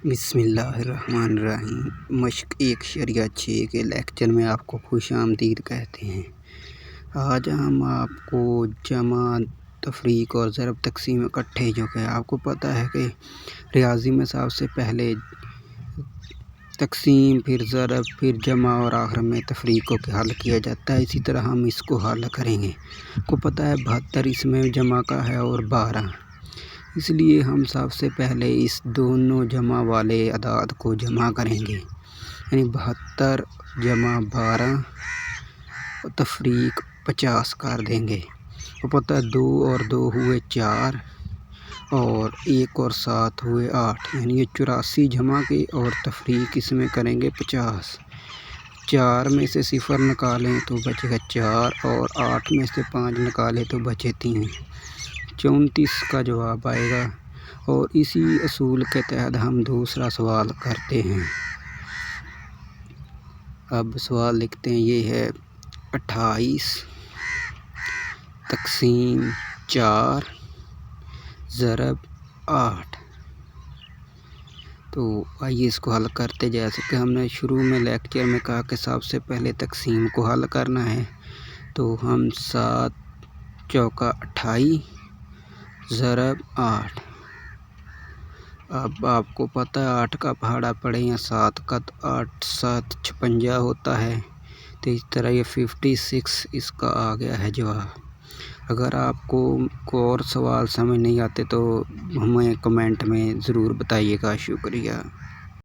بسم اللہ الرحمن الرحیم۔ مشق 1.6 کے لیکچر میں آپ کو خوش آمدید کہتے ہیں۔ آج ہم آپ کو جمع، تفریق اور ضرب تقسیم اکٹھے جو کہ آپ کو پتہ ہے کہ ریاضی میں سب سے پہلے تقسیم، پھر ضرب، پھر جمع اور آخر میں تفریق کو حل کیا جاتا ہے۔ اسی طرح ہم اس کو حل کریں گے۔ آپ کو پتہ ہے 72 اس میں جمع کا ہے اور 12، اس لیے ہم سب سے پہلے اس دونوں جمع والے اعداد کو جمع کریں گے، یعنی 72 جمع 12 تفریق 50 کر دیں گے۔ تو پتہ ہے 2 اور 2 ہوئے 4 اور 1 اور 7 ہوئے 8، یعنی یہ 84 جمع کے اور تفریق اس میں کریں گے 50۔ 4 میں سے 0 نکالیں تو بچے گا 4 اور 8 میں سے 5 نکالیں تو بچے 3، 34 کا جواب آئے گا۔ اور اسی اصول کے تحت ہم دوسرا سوال کرتے ہیں۔ اب سوال لکھتے ہیں، یہ ہے 28 تقسیم 4 ضرب 8۔ تو آئیے اس کو حل کرتے، جیسے کہ ہم نے شروع میں لیکچر میں کہا کہ سب سے پہلے تقسیم کو حل کرنا ہے۔ تو ہم 7 چوکا 28 ضرب 8۔ اب آپ کو پتہ ہے 8 کا پہاڑا پڑے یا 7 کا، تو 8 7 56 ہوتا ہے۔ تو اس طرح یہ 56 اس کا آ گیا ہے جواب۔ اگر آپ کو کوئی اور سوال سمجھ نہیں آتے تو ہمیں کمنٹ میں ضرور بتائیے گا۔ شکریہ۔